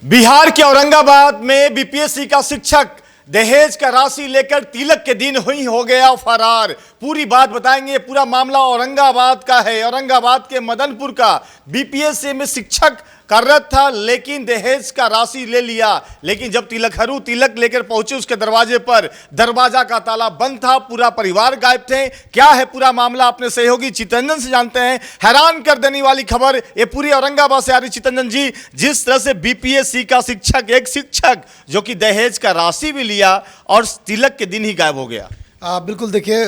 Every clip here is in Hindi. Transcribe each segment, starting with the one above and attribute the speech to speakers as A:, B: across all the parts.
A: बिहार के औरंगाबाद में बीपीएससी का शिक्षक दहेज का राशि लेकर तिलक के दिन ही हो गया फरार। पूरी बात बताएंगे। पूरा मामला औरंगाबाद का है। औरंगाबाद के मदनपुर का बीपीएससी में शिक्षक कार्यरत था, लेकिन दहेज का राशि ले लिया। लेकिन जब तिलक लेकर पहुंचे उसके दरवाजे पर, दरवाजा का ताला बंद था। पूरा परिवार गायब थे। क्या है पूरा मामला, अपने सहयोगी चितरंजन से जानते हैं। हैरान कर देने वाली खबर ये पूरी औरंगाबाद से आ रही। चितरंजन जी, जिस तरह से बीपीएससी का एक शिक्षक जो कि दहेज का राशि भी लिया और तिलक के दिन ही गायब हो गया।
B: बिल्कुल देखिए,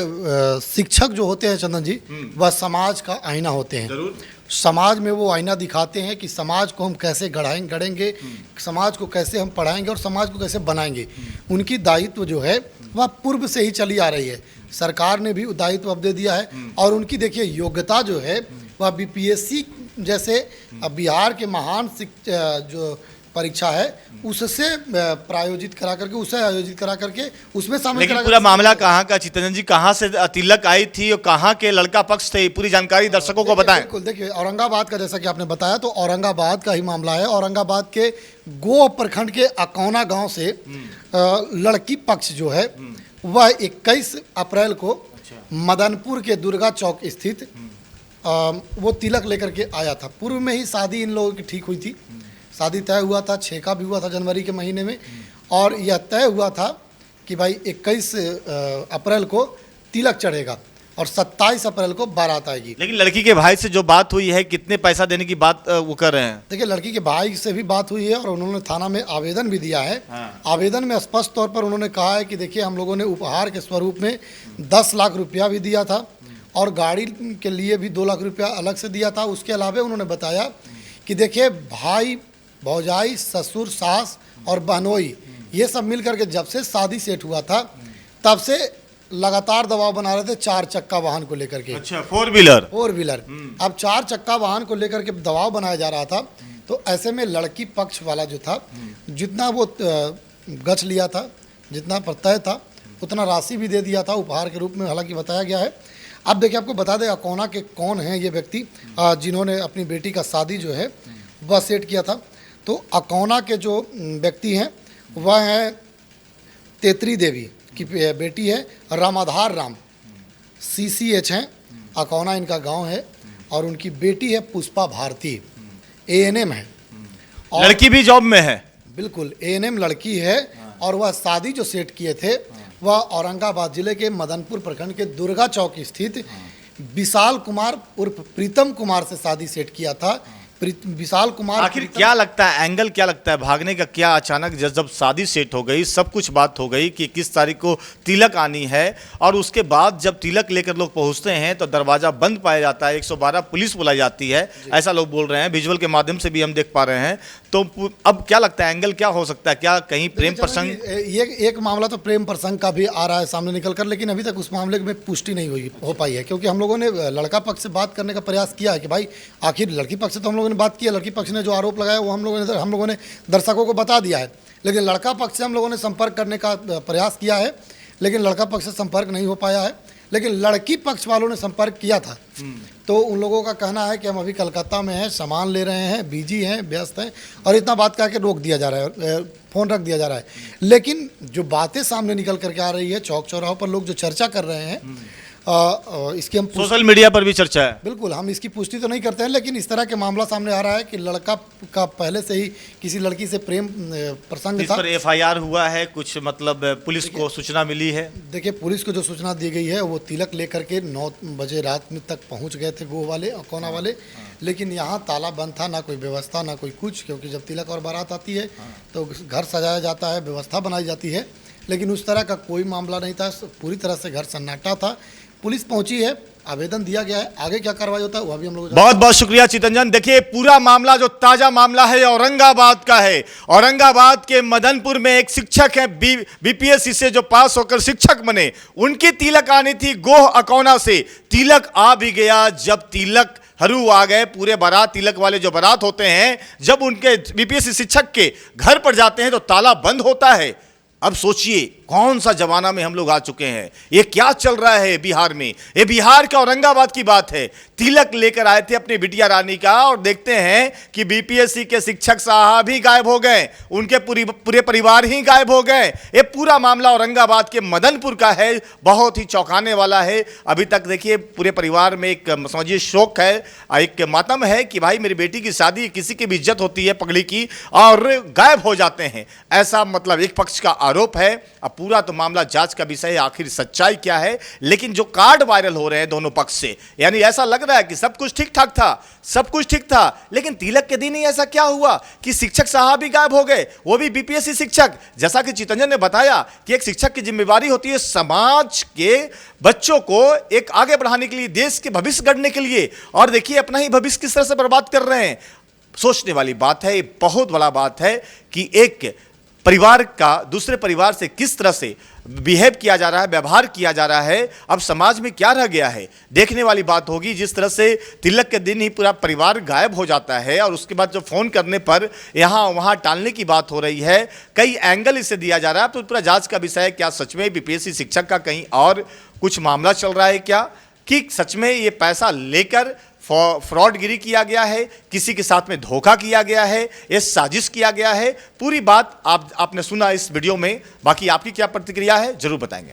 B: शिक्षक जो होते हैं चंदन जी, वह समाज का आईना होते हैं।
A: जरूर।
B: समाज में वो आईना दिखाते हैं कि समाज को हम कैसे गढ़ेंगे, समाज को कैसे हम पढ़ाएंगे और समाज को कैसे बनाएंगे। उनकी दायित्व जो है वह पूर्व से ही चली आ रही है। सरकार ने भी दायित्व अब दे दिया है और उनकी देखिए योग्यता जो है वह बीपीएससी जैसे बिहार के महान जो परीक्षा है उससे प्रायोजित करा करके, उससे आयोजित करा करके उसमें शामिल
A: लेकिन पूरा मामला कहाँ का चितरंजन जी, कहाँ से तिलक आई थी और कहाँ के लड़का पक्ष थे, पूरी जानकारी दर्शकों को बताएं।
B: बिल्कुल देखिए, औरंगाबाद का जैसा कि आपने बताया तो औरंगाबाद का ही मामला है। औरंगाबाद के गोह प्रखंड के अकौना गांव से लड़की पक्ष जो है वह 21 अप्रैल को मदनपुर के दुर्गा चौक स्थित वो तिलक लेकर के आया था। पूर्व में ही शादी इन लोगों की ठीक हुई थी। शादी तय हुआ था, छेका भी हुआ था जनवरी के महीने में, और यह तय हुआ था कि भाई 21 अप्रैल को तिलक चढ़ेगा और 27 अप्रैल को बारात आएगी।
A: लेकिन लड़की के भाई से जो बात हुई है, कितने पैसा देने की बात वो कर रहे हैं?
B: देखिए, लड़की के भाई से भी बात हुई है और उन्होंने थाना में आवेदन भी दिया है।
A: हाँ।
B: आवेदन में स्पष्ट तौर पर उन्होंने कहा है कि देखिए, हम लोगों ने उपहार के स्वरूप में 10 लाख रुपया भी दिया था और गाड़ी के लिए भी 2 लाख रुपया अलग से दिया था। उसके अलावा उन्होंने बताया कि देखिए, भाई भौजाई, ससुर, सास और बहनोई ये सब मिल करके जब से शादी सेट हुआ था तब से लगातार दबाव बना रहे थे 4 चक्का वाहन को लेकर के।
A: अच्छा, 4 व्हीलर।
B: अब 4 चक्का वाहन को लेकर के दबाव बनाया जा रहा था। तो ऐसे में लड़की पक्ष वाला जो था, जितना वो गछ लिया था, जितना प्रत्यय था, उतना राशि भी दे दिया था उपहार के रूप में, हालांकि बताया गया है। अब देखिए, आपको बता दें अकौना के कौन हैं ये व्यक्ति जिन्होंने अपनी बेटी का शादी जो है वह सेट किया था। तो अकौना के जो व्यक्ति हैं वह हैं तेतरी देवी की बेटी है रामाधार राम, CCH हैं, अकौना इनका गांव है, और उनकी बेटी है पुष्पा भारती, ANM है। और
A: लड़की भी जॉब में है।
B: बिल्कुल, ANM लड़की है। और वह शादी जो सेट किए थे वह औरंगाबाद जिले के मदनपुर प्रखंड के दुर्गा चौक स्थित विशाल कुमार उर्फ प्रीतम कुमार से शादी सेट किया था। विशाल कुमार,
A: आखिर क्या लगता है, एंगल क्या लगता है भागने का? क्या अचानक जब शादी सेट हो गई, सब कुछ बात हो गई कि किस तारीख को तिलक आनी है, और उसके बाद जब तिलक लेकर लोग पहुंचते हैं तो दरवाजा बंद पाया जाता है, 112 पुलिस बुलाई जाती है, ऐसा लोग बोल रहे हैं, विजुअल के माध्यम से भी हम देख पा रहे हैं। तो अब क्या लगता है, एंगल क्या हो सकता है? क्या कहीं प्रेम प्रसंग?
B: ये एक मामला तो प्रेम प्रसंग का भी आ रहा है सामने निकल कर, लेकिन अभी तक उस मामले में पुष्टि नहीं हो पाई है। क्योंकि हम लोगों ने लड़का पक्ष से बात करने का प्रयास किया है कि भाई आखिर लड़की पक्ष से तो हम लोगों ने बात की है, लड़की पक्ष ने जो आरोप लगाया वो हम लोगों ने दर्शकों को बता दिया है। लेकिन लड़का पक्ष से हम लोगों ने संपर्क करने का प्रयास किया है, लेकिन लड़का पक्ष से संपर्क नहीं हो पाया है। लेकिन लड़की पक्ष वालों ने संपर्क किया था। तो उन लोगों का कहना है कि हम अभी कलकत्ता में हैं, सामान ले रहे हैं, बिजी हैं, व्यस्त हैं, और इतना बात कह के रोक दिया जा रहा है, फ़ोन रख दिया जा रहा है। लेकिन जो बातें सामने निकल करके आ रही है, चौक चौराहों पर लोग जो चर्चा कर रहे हैं, इसकी हम
A: सोशल मीडिया पर भी चर्चा है।
B: बिल्कुल, हम इसकी पुष्टि तो नहीं करते हैं, लेकिन इस तरह के मामला सामने आ रहा है कि लड़का का पहले से ही किसी लड़की से प्रेम प्रसंग था।
A: इस पर FIR हुआ है कुछ, मतलब पुलिस को सूचना मिली है?
B: देखिए, पुलिस को जो सूचना दी गई है वो तिलक लेकर के 9 बजे रात में तक पहुंच गए थे गोह वाले, अकौना वाले, लेकिन यहाँ ताला बंद था, ना कोई व्यवस्था ना कोई कुछ। क्योंकि जब तिलक और बारात आती है तो घर सजाया जाता है, व्यवस्था बनाई जाती है, लेकिन उस तरह का कोई मामला नहीं था। पूरी तरह से घर सन्नाटा था। पुलिस पहुंची है, आवेदन दिया गया है, आगे क्या कार्रवाई होता है वह भी हम लोग।
A: बहुत बहुत शुक्रिया चितरंजन। देखिए, पूरा मामला जो ताजा मामला है औरंगाबाद का है। औरंगाबाद के मदनपुर में एक शिक्षक है, बीपीएससी से जो पास होकर शिक्षक बने, उनकी तिलक आनी थी गोह अकौना से। तिलक आ भी गया। जब तिलक हरू आ गए, पूरे बारात, तिलक वाले जो बारात होते हैं, जब उनके बीपीएससी शिक्षक के घर पर जाते हैं तो ताला बंद होता है। अब सोचिए कौन सा जमाना में हम लोग आ चुके हैं। ये क्या चल रहा है बिहार में? ये बिहार का औरंगाबाद की बात है। तिलक लेकर आए थे अपनी बिटिया रानी का और देखते हैं कि बीपीएससी के शिक्षक साहब ही गायब हो गए, उनके पूरे परिवार ही गायब हो गए। ये पूरा मामला औरंगाबाद के मदनपुर का है, बहुत ही चौंकाने वाला है। अभी तक देखिए पूरे परिवार में एक समझिए शोक है, एक मातम है कि भाई मेरी बेटी की शादी, किसी की भी इज्जत होती है पगड़ी की, और गायब हो जाते हैं। ऐसा मतलब एक पक्ष का आरोप है। अब पूरा तो मामला जांच का विषय है, आखिर सच्चाई क्या है। लेकिन जो कार्ड वायरल हो रहे हैं दोनों पक्ष से, यानी ऐसा लग रहा है कि सब कुछ ठीक ठाक था, सब कुछ ठीक था, लेकिन तिलक के दिन ही ऐसा क्या हुआ कि शिक्षक साहब भी गायब हो गए, वो भी बीपीएससी शिक्षक। जैसा कि चितरंजन ने बताया कि एक शिक्षक की जिम्मेवारी होती है समाज के बच्चों को एक आगे बढ़ाने के लिए, देश के भविष्य गढ़ने के लिए, और देखिए अपना ही भविष्य किस तरह से बर्बाद कर रहे हैं। सोचने वाली बात है, ये बहुत बड़ा बात है कि एक परिवार का दूसरे परिवार से किस तरह से बिहेव किया जा रहा है, व्यवहार किया जा रहा है। अब समाज में क्या रह गया है, देखने वाली बात होगी। जिस तरह से तिलक के दिन ही पूरा परिवार गायब हो जाता है और उसके बाद जो फोन करने पर यहाँ वहाँ टालने की बात हो रही है, कई एंगल इसे दिया जा रहा है। तो पूरा जांच का विषय है, क्या सच में बीपीएससी शिक्षक का कहीं और कुछ मामला चल रहा है क्या, कि सच में ये पैसा लेकर फ्रॉडगिरी किया गया है, किसी के साथ में धोखा किया गया है, ये साजिश किया गया है। पूरी बात आपने सुना इस वीडियो में। बाकी आपकी क्या प्रतिक्रिया है जरूर बताएंगे।